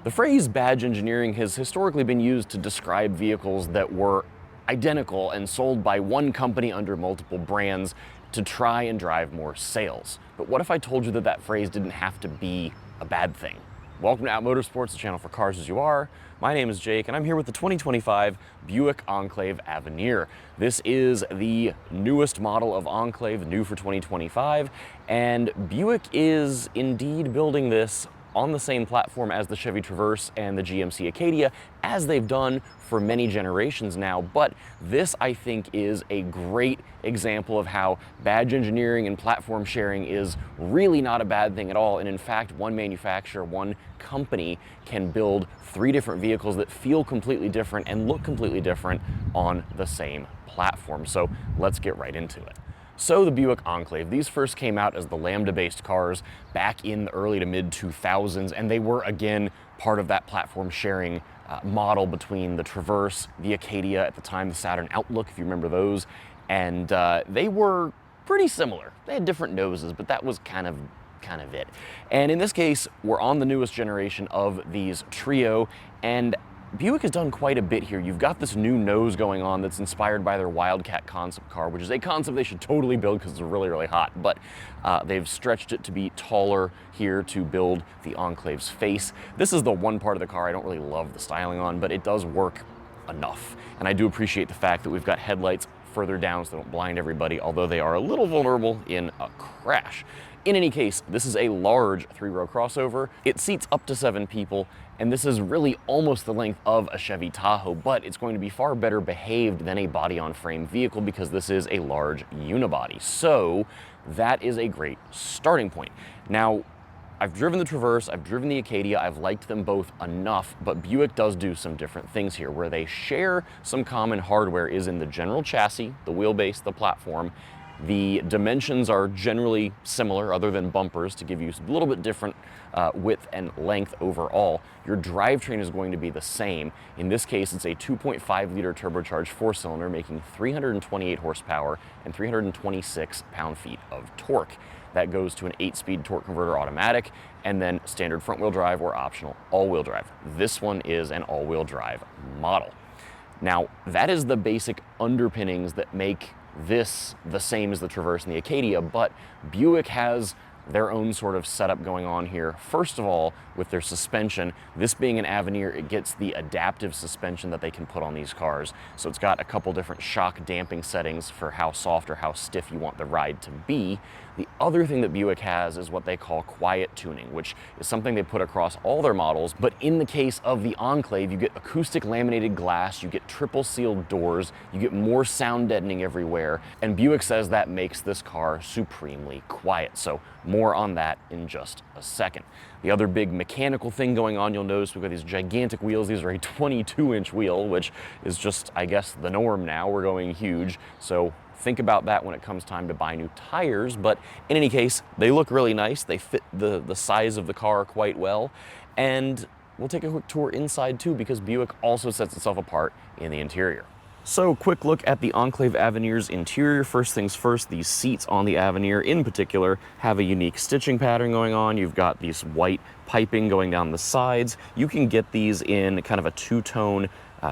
The phrase badge engineering has historically been used to describe vehicles that were identical and sold by one company under multiple brands to try and drive more sales. But what if I told you that that phrase didn't have to be a bad thing? Welcome to Out Motorsports, the channel for cars as you are. My name is Jake, and I'm here with the 2025 Buick Enclave Avenir. This is the newest model of Enclave, new for 2025, and Buick is indeed building this on the same platform as the Chevy Traverse and the GMC Acadia, as they've done for many generations now. But this, I think, is a great example of how badge engineering and platform sharing is really not a bad thing at all. And in fact, one manufacturer, one company can build three different vehicles that feel completely different and look completely different on the same platform. So let's get right into it. So the Buick Enclave, these first came out as the Lambda-based cars back in the early to mid 2000s, and they were again part of that platform sharing model between the Traverse, the Acadia, at the time the Saturn Outlook, if you remember those, and they were pretty similar. They had different noses, but that was kind of it. And in this case, we're on the newest generation of these Trio, and Buick has done quite a bit here. You've got this new nose going on that's inspired by their Wildcat concept car, which is a concept they should totally build because it's really, really hot. But they've stretched it to be taller here to build the Enclave's face. This is the one part of the car I don't really love the styling on, but it does work enough. And I do appreciate the fact that we've got headlights further down so they don't blind everybody, although they are a little vulnerable in a crash. In any case, this is a large three-row crossover. It seats up to 7 people, and this is really almost the length of a Chevy Tahoe, but it's going to be far better behaved than a body-on-frame vehicle because this is a large unibody. So that is a great starting point. Now, I've driven the Traverse, I've driven the Acadia, I've liked them both enough, but Buick does do some different things here. Where they share some common hardware is in the general chassis, the wheelbase, the platform. The dimensions are generally similar other than bumpers to give you a little bit different width and length overall. Your drivetrain is going to be the same. In this case, it's a 2.5-liter turbocharged 4-cylinder making 328 horsepower and 326 pound-feet of torque. That goes to an 8-speed torque converter automatic and then standard front-wheel drive or optional all-wheel drive. This one is an all-wheel drive model. Now, that is the basic underpinnings that make this the same as the Traverse and the Acadia, but Buick has their own sort of setup going on here. First of all, with their suspension, this being an Avenir, it gets the adaptive suspension that they can put on these cars. So it's got a couple different shock damping settings for how soft or how stiff you want the ride to be. The other thing that Buick has is what they call QuietTuning, which is something they put across all their models. But in the case of the Enclave, you get acoustic laminated glass, you get triple sealed doors, you get more sound deadening everywhere. And Buick says that makes this car supremely quiet. So more on that in just a second. The other big mechanical thing going on, you'll notice we've got these gigantic wheels. These are a 22-inch wheel, which is just, I guess, the norm now. We're going huge. So think about that when it comes time to buy new tires. But in any case, they look really nice. They fit the size of the car quite well. And we'll take a quick tour inside too, because Buick also sets itself apart in the interior. So, quick look at the Enclave Avenir's interior. First things first, these seats on the Avenir in particular have a unique stitching pattern going on. You've got these white piping going down the sides. You can get these in kind of a two-tone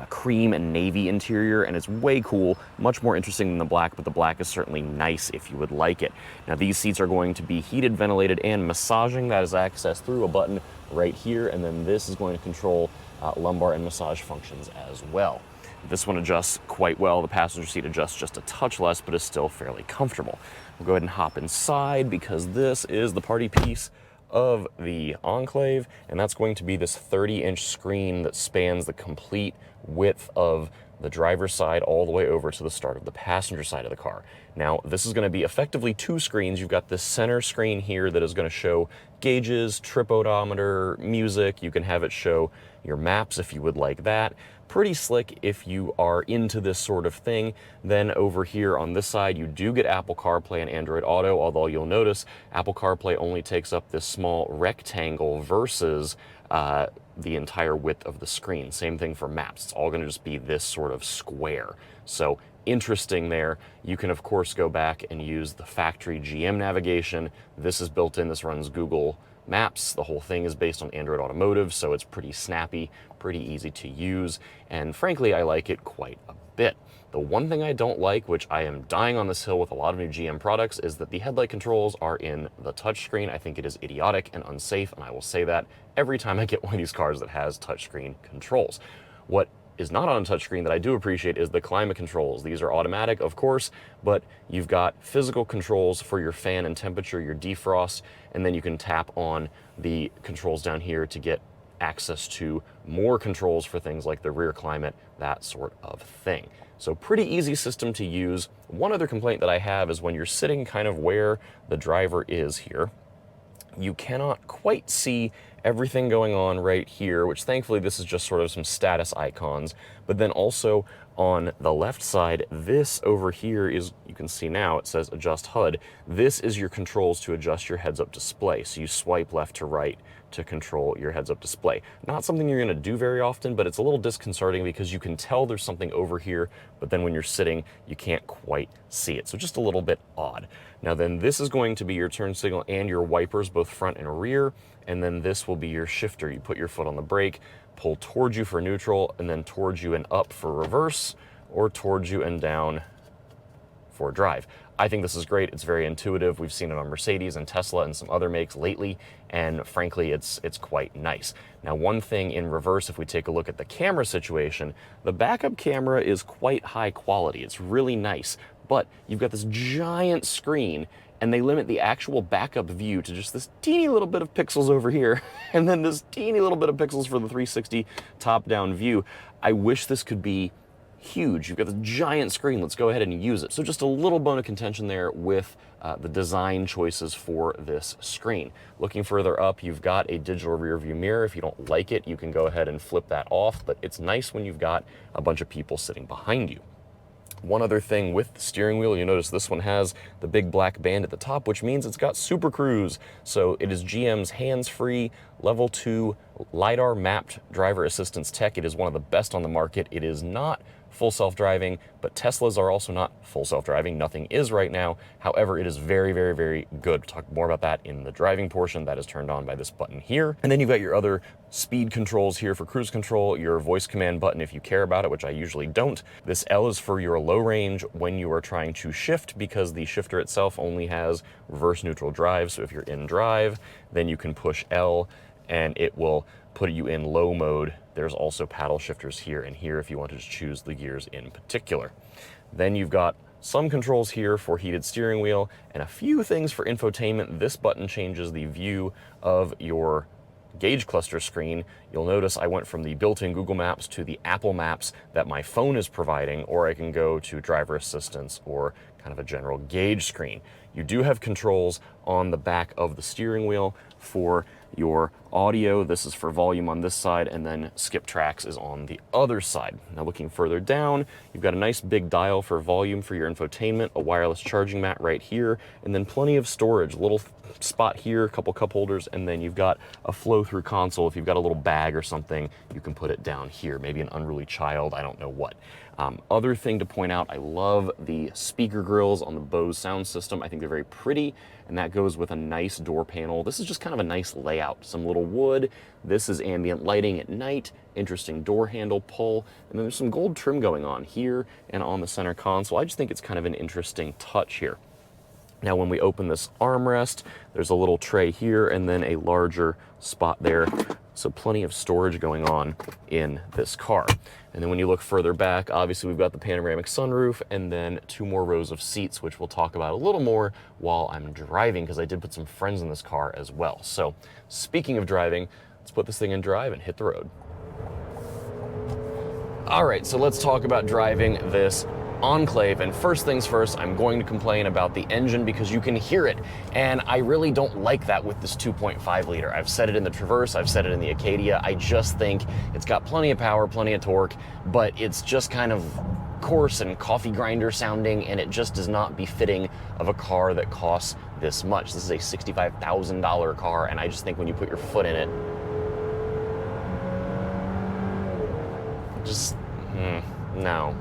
cream and navy interior, and it's way cool, much more interesting than the black, but the black is certainly nice if you would like it. Now, these seats are going to be heated, ventilated, and massaging. That is accessed through a button right here, and then this is going to control lumbar and massage functions as well. This one adjusts quite well. The passenger seat adjusts just a touch less, but is still fairly comfortable. We'll go ahead and hop inside because this is the party piece of the Enclave, and that's going to be this 30-inch screen that spans the complete width of the driver's side all the way over to the start of the passenger side of the car. Now, this is going to be effectively 2 screens. You've got this center screen here that is going to show gauges, trip odometer, music. You can have it show your maps if you would like that. Pretty slick if you are into this sort of thing. Then over here on this side, you do get Apple CarPlay and Android Auto, although you'll notice Apple CarPlay only takes up this small rectangle versus the entire width of the screen. Same thing for maps. It's all going to just be this sort of square. So interesting there. You can of course go back and use the factory GM navigation. This is built in. This runs Google maps. The whole thing is based on Android Automotive, so it's pretty snappy, pretty easy to use, and frankly, I like it quite a bit. The one thing I don't like, which I am dying on this hill with a lot of new GM products, is that the headlight controls are in the touchscreen. I think it is idiotic and unsafe, and I will say that every time I get one of these cars that has touchscreen controls. What is not on a touchscreen that I do appreciate is the climate controls. These are automatic, of course, but you've got physical controls for your fan and temperature, your defrost, and then you can tap on the controls down here to get access to more controls for things like the rear climate, that sort of thing. So pretty easy system to use. One other complaint that I have is when you're sitting kind of where the driver is here, you cannot quite see everything going on right here, which thankfully this is just sort of some status icons. But then also on the left side, this over here is, you can see now, it says adjust HUD. This is your controls to adjust your heads-up display. So you swipe left to right to control your heads-up display. Not something you're gonna do very often, but it's a little disconcerting because you can tell there's something over here, but then when you're sitting, you can't quite see it. So just a little bit odd. Now then, this is going to be your turn signal and your wipers, both front and rear, and then this will be your shifter. You put your foot on the brake, pull towards you for neutral, and then towards you and up for reverse, or towards you and down for drive. I think this is great. It's very intuitive. We've seen it on Mercedes and Tesla and some other makes lately, and frankly, it's quite nice. Now, one thing in reverse, if we take a look at the camera situation, the backup camera is quite high quality. It's really nice, but you've got this giant screen, and they limit the actual backup view to just this teeny little bit of pixels over here, and then this teeny little bit of pixels for the 360 top-down view. I wish this could be huge. You've got this giant screen. Let's go ahead and use it. So just a little bone of contention there with the design choices for this screen. Looking further up, you've got a digital rear view mirror. If you don't like it, you can go ahead and flip that off, but it's nice when you've got a bunch of people sitting behind you. One other thing with the steering wheel, you notice this one has the big black band at the top, which means it's got SuperCruise. So it is GM's hands-free level 2 LiDAR mapped driver assistance tech. It is one of the best on the market. It is not full self-driving, but Teslas are also not full self-driving. Nothing is right now. However, it is very, very, very good. We'll talk more about that in the driving portion. That is turned on by this button here. And then you've got your other speed controls here for cruise control, your voice command button if you care about it, which I usually don't. This L is for your low range when you are trying to shift, because the shifter itself only has reverse neutral drive. So if you're in drive, then you can push L and it will put you in low mode. There's also paddle shifters here and here if you want to just choose the gears in particular. Then you've got some controls here for heated steering wheel and a few things for infotainment. This button changes the view of your gauge cluster screen. You'll notice I went from the built-in Google Maps to the Apple Maps that my phone is providing, or I can go to driver assistance or kind of a general gauge screen. You do have controls on the back of the steering wheel for your audio. This is for volume on this side, and then skip tracks is on the other side. Now looking further down, you've got a nice big dial for volume for your infotainment, a wireless charging mat right here, and then plenty of storage, little spot here, a couple cup holders, and then you've got a flow-through console. If you've got a little bag or something, you can put it down here, maybe an unruly child, I don't know what. Other thing to point out, I love the speaker grills on the Bose sound system. I think they're very pretty, and that goes with a nice door panel. This is just kind of a nice layout. Some little wood. This is ambient lighting at night, interesting door handle pull, and then there's some gold trim going on here and on the center console. I just think it's kind of an interesting touch here. Now when we open this armrest, there's a little tray here and then a larger spot there. So plenty of storage going on in this car. And then when you look further back, obviously we've got the panoramic sunroof and then 2 more rows of seats, which we'll talk about a little more while I'm driving, because I did put some friends in this car as well. So speaking of driving, let's put this thing in drive and hit the road. All right, so let's talk about driving this Enclave, and first things first, I'm going to complain about the engine because you can hear it, and I really don't like that with this 2.5 liter. I've said it in the Traverse, I've said it in the Acadia. I just think it's got plenty of power, plenty of torque, but it's just kind of coarse and coffee grinder sounding, and it just does not befitting of a car that costs this much. This is a $65,000 car, and I just think when you put your foot in it, just, no.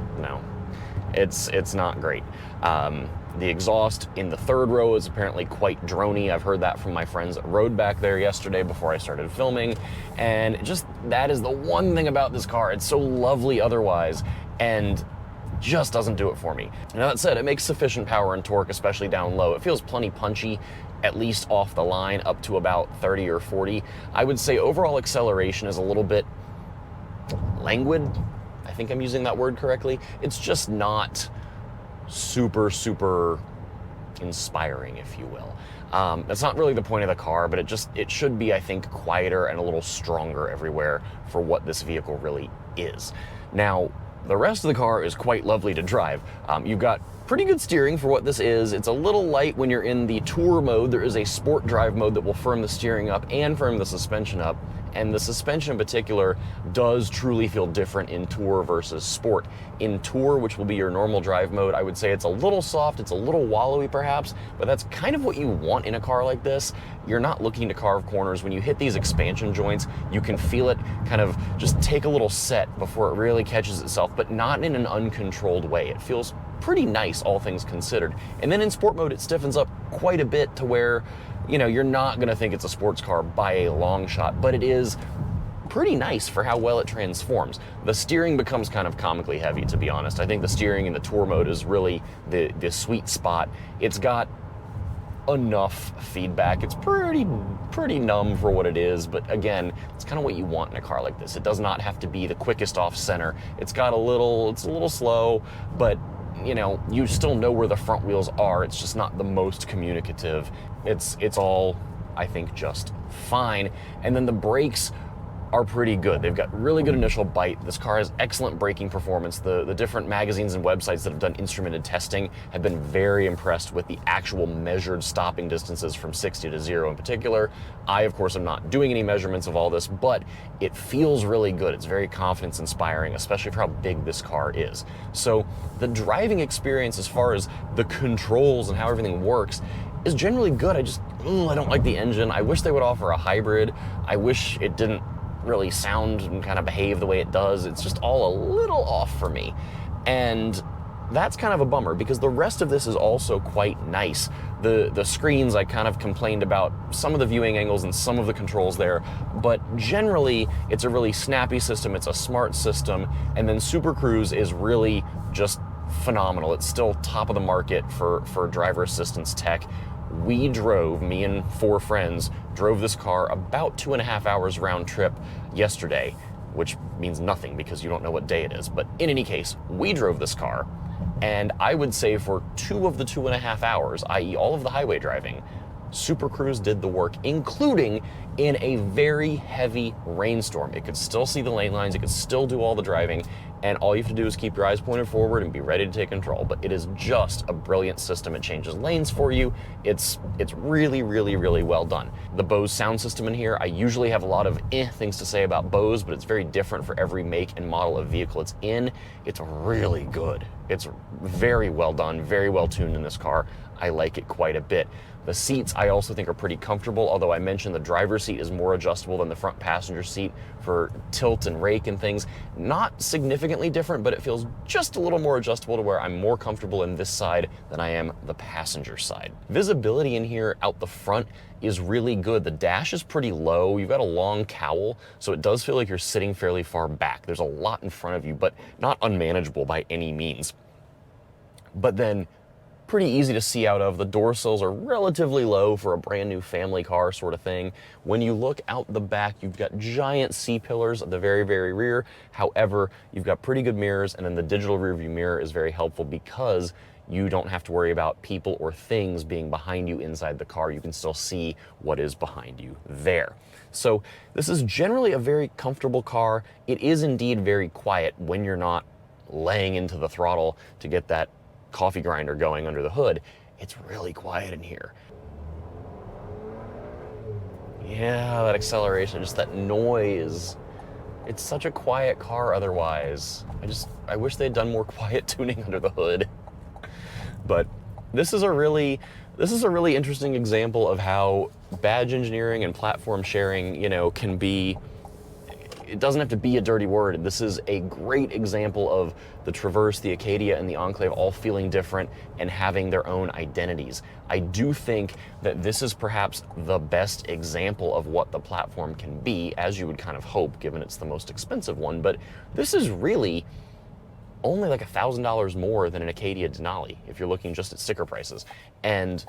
It's not great. The exhaust in the third row is apparently quite drony. I've heard that from my friends that rode back there yesterday before I started filming, and just that is the one thing about this car. It's so lovely otherwise, and just doesn't do it for me. Now that said, it makes sufficient power and torque, especially down low. It feels plenty punchy, at least off the line, up to about 30 or 40. I would say overall acceleration is a little bit languid. I think I'm using that word correctly. It's just not super inspiring, if you will. That's not really the point of the car, but it should be, I think, quieter and a little stronger everywhere for what this vehicle really is. Now, the rest of the car is quite lovely to drive. You've got pretty good steering for what this is. It's a little light when you're in the tour mode. There is a sport drive mode that will firm the steering up and firm the suspension up. And the suspension in particular does truly feel different in Tour versus Sport. In Tour, which will be your normal drive mode, I would say it's a little soft, it's a little wallowy perhaps, but that's kind of what you want in a car like this. You're not looking to carve corners. When you hit these expansion joints, you can feel it kind of just take a little set before it really catches itself, but not in an uncontrolled way. It feels pretty nice, all things considered. And then in Sport mode, it stiffens up quite a bit to where, you know, you're not gonna think it's a sports car by a long shot, but it is pretty nice for how well it transforms. The steering becomes kind of comically heavy, to be honest. I think the steering in the Tour mode is really the sweet spot. It's got enough feedback. It's pretty numb for what it is, but again, it's kind of what you want in a car like this. It does not have to be the quickest off center. It's a little slow, but you know, you still know where the front wheels are. It's just not the most communicative. It's all, I think, just fine. And then the brakes are pretty good. They've got really good initial bite. This car has excellent braking performance. The different magazines and websites that have done instrumented testing have been very impressed with the actual measured stopping distances from 60 to 0 in particular. I, of course, am not doing any measurements of all this, but it feels really good. It's very confidence inspiring, especially for how big this car is. So the driving experience as far as the controls and how everything works is generally good. I don't like the engine. I wish they would offer a hybrid. I wish it didn't really sound and kind of behave the way it does. It's just all a little off for me. And that's kind of a bummer because the rest of this is also quite nice. The screens, I kind of complained about some of the viewing angles and some of the controls there, but generally it's a really snappy system, it's a smart system, and then SuperCruise is really just phenomenal. It's still top of the market for driver assistance tech. Me and 4 friends, drove this car about 2.5 hours round trip yesterday, which means nothing because you don't know what day it is. But in any case, we drove this car, and I would say for 2 of the 2.5 hours, i.e. all of the highway driving, SuperCruise did the work, including in a very heavy rainstorm. It could still see the lane lines, it could still do all the driving, and all you have to do is keep your eyes pointed forward and be ready to take control. But it is just a brilliant system. It changes lanes for you. It's really well done. The Bose sound system in here, I usually have a lot of things to say about Bose, but it's very different for every make and model of vehicle it's in. It's really good. It's very well done, very well tuned in this car. I like it quite a bit. The seats I also think are pretty comfortable, although I mentioned the driver's seat is more adjustable than the front passenger seat for tilt and rake and things. Not significantly different, but it feels just a little more adjustable to where I'm more comfortable in this side than I am the passenger side. Visibility in here out the front is really good. The dash is pretty low. You've got a long cowl, so it does feel like you're sitting fairly far back. There's a lot in front of you, but not unmanageable by any means. But then pretty easy to see out of. The door sills are relatively low for a brand new family car sort of thing. When you look out the back, you've got giant C-pillars at the very rear. However, you've got pretty good mirrors, and then the digital rear view mirror is very helpful because you don't have to worry about people or things being behind you inside the car. You can still see what is behind you there. So this is generally a very comfortable car. It is indeed very quiet when you're not laying into the throttle to get that coffee grinder going under the hood. It's really quiet in here. Yeah, that acceleration, just that noise. It's such a quiet car otherwise. I wish they had done more quiet tuning under the hood. But this is a really interesting example of how badge engineering and platform sharing, you know, can be it doesn't have to be a dirty word. This is a great example of the Traverse, the Acadia, and the Enclave all feeling different and having their own identities. I do think that this is perhaps the best example of what the platform can be, as you would kind of hope, given it's the most expensive one, but this is really only like $1,000 more than an Acadia Denali if you're looking just at sticker prices. And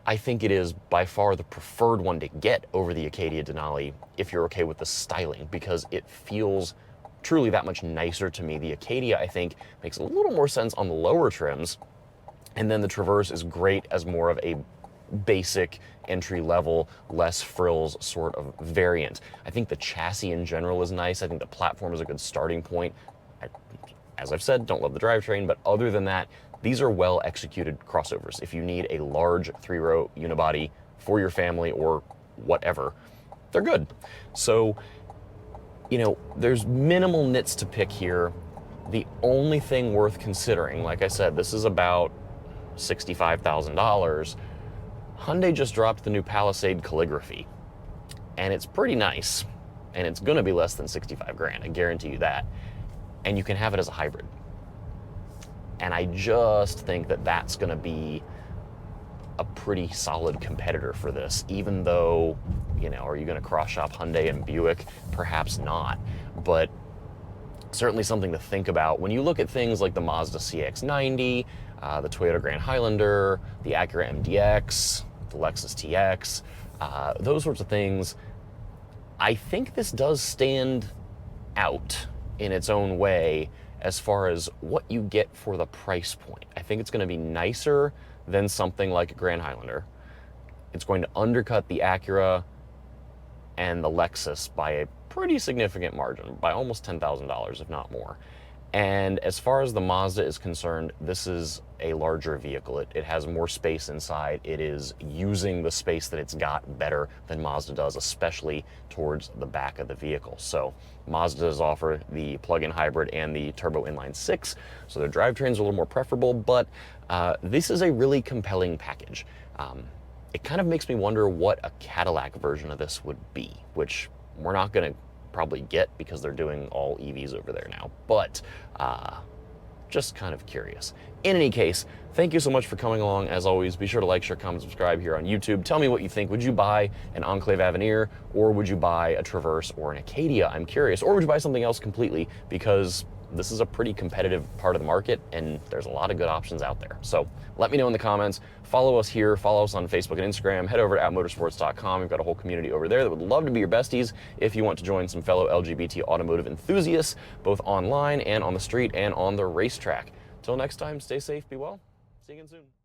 I think it is by far the preferred one to get over the Acadia Denali if you're okay with the styling, because it feels truly that much nicer to me. The Acadia, I think, makes a little more sense on the lower trims, and then the Traverse is great as more of a basic entry level, less frills sort of variant. I think the chassis in general is nice. I think the platform is a good starting point. As I've said, don't love the drivetrain, but other than that, these are well executed crossovers. If you need a large 3-row unibody for your family or whatever, they're good. So, you know, there's minimal nits to pick here. The only thing worth considering, like I said, this is about $65,000. Hyundai just dropped the new Palisade Calligraphy, and it's pretty nice, and it's gonna be less than 65 grand, I guarantee you that. And you can have it as a hybrid. And I just think that that's going to be a pretty solid competitor for this, even though, you know, are you going to cross-shop Hyundai and Buick? Perhaps not, but certainly something to think about when you look at things like the Mazda CX-90, the Toyota Grand Highlander, the Acura MDX, the Lexus TX, those sorts of things. I think this does stand out in its own way as far as what you get for the price point. I think it's going to be nicer than something like a Grand Highlander. It's going to undercut the Acura and the Lexus by a pretty significant margin, by almost $10,000, if not more. And as far as the Mazda is concerned, this is a larger vehicle. It has more space inside. It is using the space that it's got better than Mazda does, especially towards the back of the vehicle. So Mazda does offer the plug-in hybrid and the turbo inline-6, so their drivetrain's a little more preferable, but this is a really compelling package. It kind of makes me wonder what a Cadillac version of this would be, which we're not gonna probably get because they're doing all EVs over there now, but just kind of curious. In any case, thank you so much for coming along. As always, be sure to like, share, comment, subscribe here on YouTube. Tell me what you think. Would you buy an Enclave Avenir, or would you buy a Traverse or an Acadia? I'm curious. Or would you buy something else completely? Because this is a pretty competitive part of the market and there's a lot of good options out there. So let me know in the comments. Follow us here, follow us on Facebook and Instagram, head over to outmotorsports.com. We've got a whole community over there that would love to be your besties if you want to join some fellow LGBT automotive enthusiasts, both online and on the street and on the racetrack. Till next time, stay safe, be well, see you again soon.